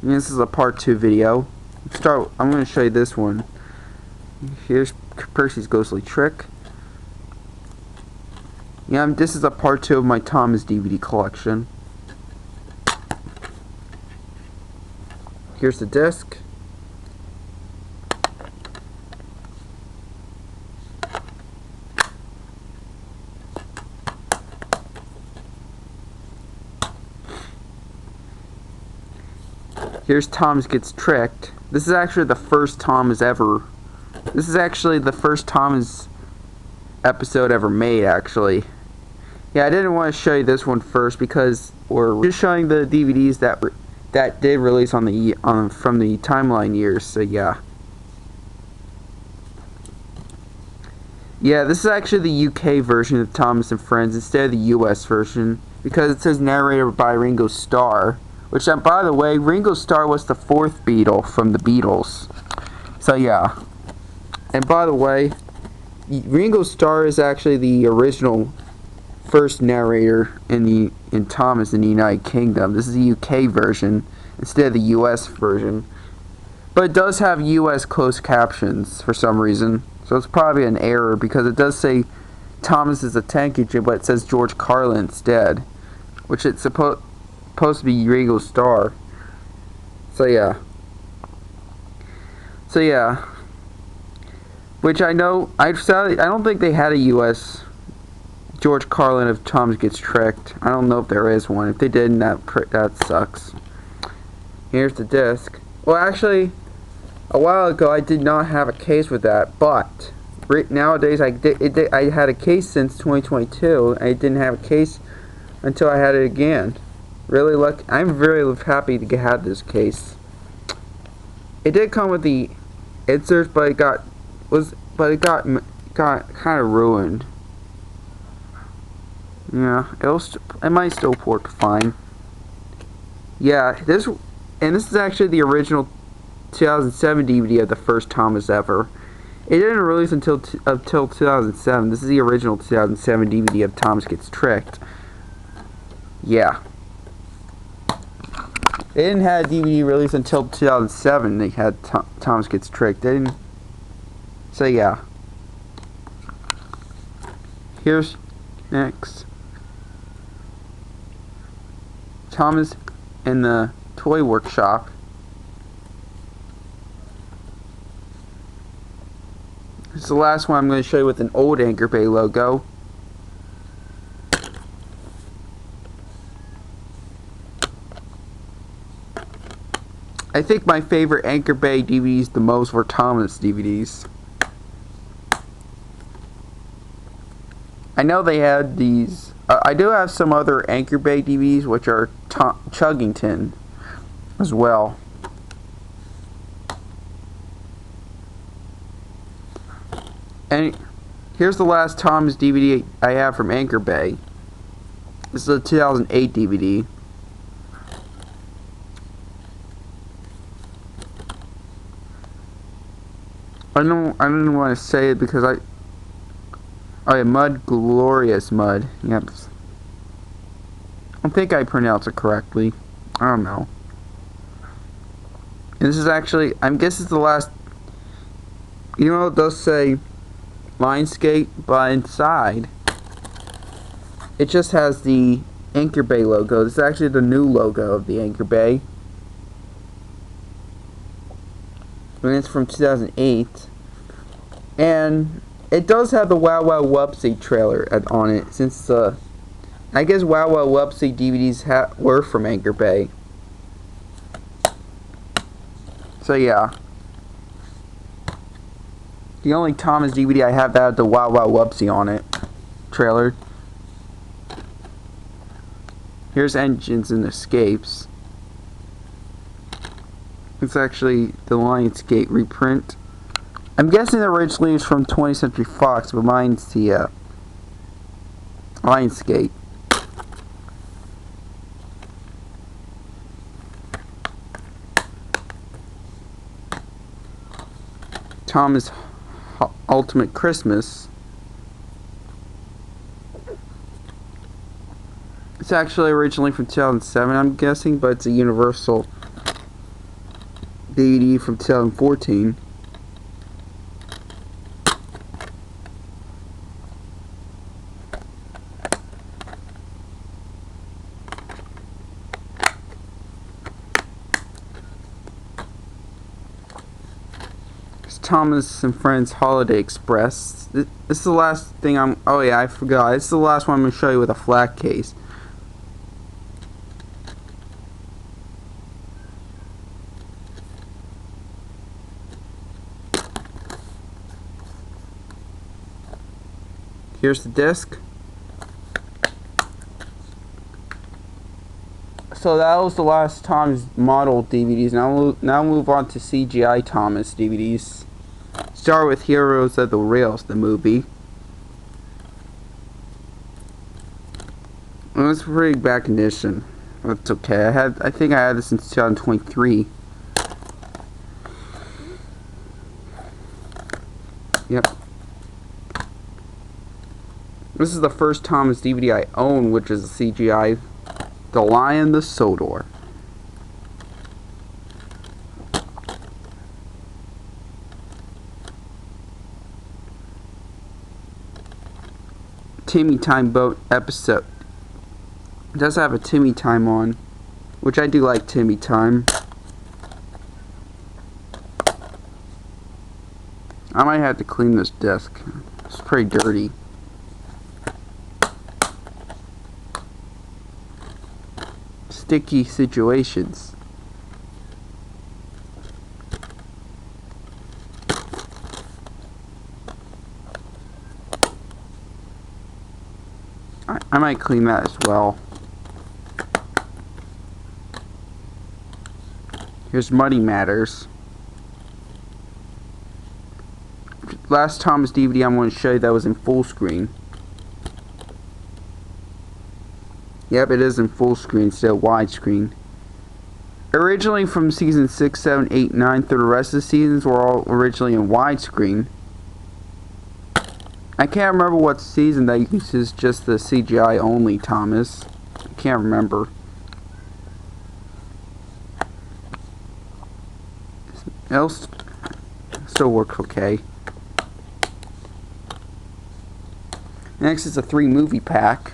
This is a part 2 video. I'm going to show you this one. Here's Percy's Ghostly Trick. Yeah, this is a part 2 of my Thomas DVD collection. Here's the disc. Here's Thomas Gets Tricked. This is actually the first Thomas ever. This is actually the first Thomas episode ever made, actually. Yeah, I didn't want to show you this one first because we're just showing the DVDs that did release on the from the timeline years. So yeah. Yeah, this is actually the UK version of Thomas and Friends instead of the US version because it says narrated by Ringo Starr. Which, by the way, Ringo Starr was the 4th Beatle from the Beatles. So, yeah. And by the way, Ringo Starr is actually the original first narrator in Thomas in the United Kingdom. This is the UK version instead of the US version. But it does have US closed captions for some reason. So it's probably an error because it does say Thomas is a tank agent, but it says George Carlin instead. Which it's supposed to be Ringo Starr. So yeah. Which I know, I don't think they had a US George Carlin of Thomas Gets Tricked. I don't know if there is one. If they didn't, that sucks. Here's the disc. Well, actually, a while ago I did not have a case with that, but nowadays I had a case since 2022. I didn't have a case until I had it again. Really lucky. I'm very happy to have this case. It did come with the inserts, but it got kind of ruined. Yeah, it might still work fine. Yeah, this is actually the original 2007 DVD of the first Thomas ever. It didn't release until 2007. This is the original 2007 DVD of Thomas Gets Tricked. Yeah. They didn't have a DVD release until 2007. They had Thomas Gets Tricked. They didn't. So yeah. Here's next. Thomas in the toy workshop. This is the last one I'm going to show you with an old Anchor Bay logo. I think my favorite Anchor Bay DVDs the most were Thomas DVDs. I know they had these. I do have some other Anchor Bay DVDs which are Chuggington as well. And here's the last Thomas DVD I have from Anchor Bay. This is a 2008 DVD. I didn't want to say it because Mud Glorious Mud. Yep. I think I pronounced it correctly. I don't know. And this is actually, I guess it's the last. You know, it does say Lionsgate, but inside it just has the Anchor Bay logo. This is actually the new logo of the Anchor Bay. And it's from 2008, and it does have the Wow Wow Wubsy trailer on it, since I guess Wow Wow Wubsy DVDs were from Anchor Bay. So yeah, the only Thomas DVD I have that had the Wow Wow Wubsy on it trailer. Here's Engines and Escapes. It's actually the Lionsgate reprint. I'm guessing originally it's from 20th Century Fox, but mine's the Lionsgate. Thomas Ultimate Christmas. It's actually originally from 2007, I'm guessing, but it's a Universal DVD from 2014. Thomas and Friends Holiday Express. This is the last thing oh yeah, I forgot. This is the last one I'm going to show you with a flat case. Here's the disc. So that was the last Thomas model DVDs. Now move on to CGI Thomas DVDs. Start with Heroes of the Rails, the movie. It was pretty bad condition. That's okay. I think I had this since 2023. Yep. This is the first Thomas DVD I own, which is a CGI. The Lion, the Sodor. Timmy Time Boat episode. It does have a Timmy Time on, which I do like Timmy Time. I might have to clean this disc. It's pretty dirty. Sticky situations. I might clean that as well. Here's Muddy Matters. Last Thomas DVD I'm going to show you that was in full screen. Yep, it is in full screen instead of widescreen. Originally from season 6, 7, 8, 9 through the rest of the seasons were all originally in widescreen. I can't remember what season that uses just the CGI only Thomas. I can't remember. Else still works okay. Next is a 3-movie pack.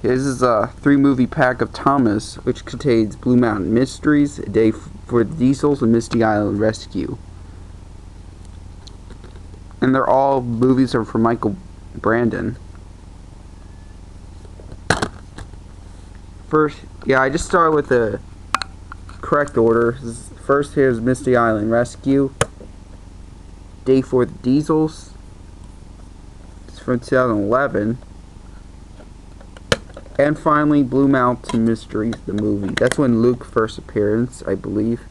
This is a 3-movie pack of Thomas, which contains Blue Mountain Mysteries, A Day for the Diesels, and Misty Island Rescue. And they're all movies are from Michael Brandon. First, yeah, I just started with the correct order. First, here's Misty Island Rescue, Day for the Diesels. It's from 2011. And finally, Blue Mountain Mysteries, the movie. That's when Luke first appearance, I believe.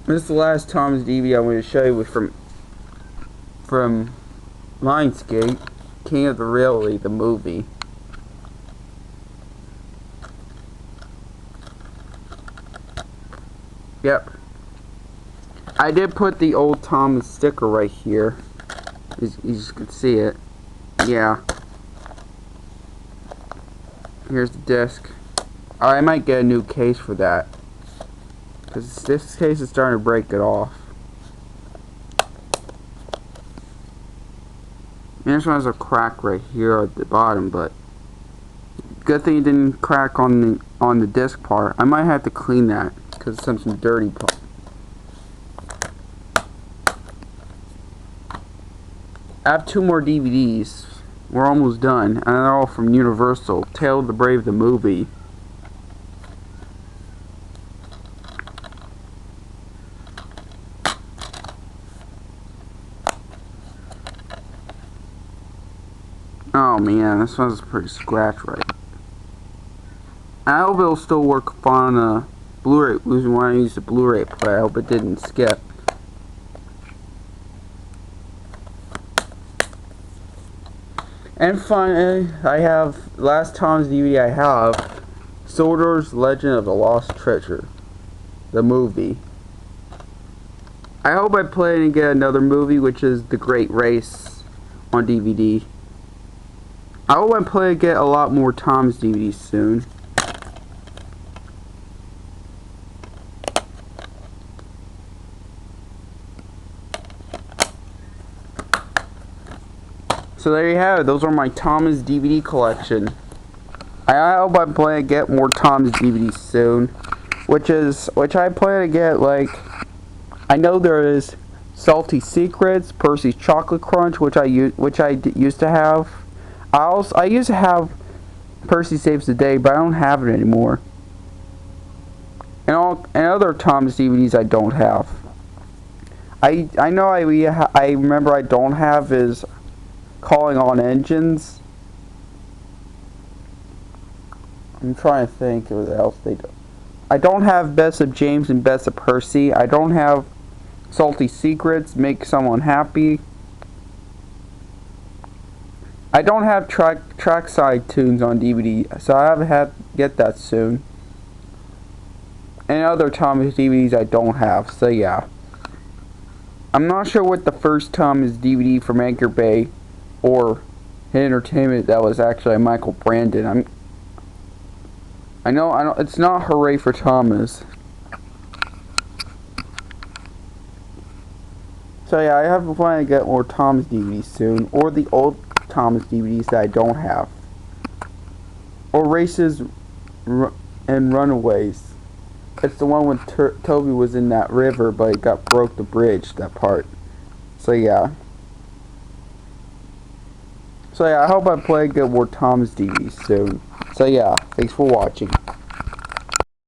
This is the last Thomas DVD I'm going to show you from Lionsgate, King of the Railway, the movie. Yep. I did put the old Thomas sticker right here. You just can see it. Yeah. Here's the disc. I might get a new case for that, because this case is starting to break it off. And this one has a crack right here at the bottom, but good thing it didn't crack on the disc part. I might have to clean that because it's some dirty part. I have 2 more DVDs. We're almost done, and they're all from Universal. Tale of the Brave, the movie. Oh man, this one's pretty scratch right. I hope it'll still work fine on a Blu-ray. When I used the Blu-ray player, I hope it didn't skip. And finally, I have last Tom's DVD I have, Sodor's Legend of the Lost Treasure. the movie. I hope I play and get another movie, which is The Great Race on DVD. I hope I play and get a lot more Tom's DVDs soon. So there you have it. Those are my Thomas DVD collection. I hope I plan to get more Thomas DVDs soon, which I plan to get. Like, I know there is Salty Secrets, Percy's Chocolate Crunch, which I used to have. I used to have Percy Saves the Day, but I don't have it anymore. And other Thomas DVDs I don't have. I know I remember I don't have is Calling on Engines. I'm trying to think of what else they do. I don't have Best of James and Best of Percy. I don't have Salty Secrets, Make Someone Happy. I don't have trackside tunes on DVD, so I have to get that soon. And other Thomas DVDs I don't have, so yeah. I'm not sure what the first Thomas DVD from Anchor Bay or Hit Entertainment that was actually Michael Brandon. I know it's not Hooray for Thomas. So yeah, I have a plan to get more Thomas DVDs soon, or the old Thomas DVDs that I don't have, or Races and Runaways. It's the one when Toby was in that river, but it broke the bridge, that part. So yeah. I hope I play get more Thomas DVDs soon. So yeah, thanks for watching.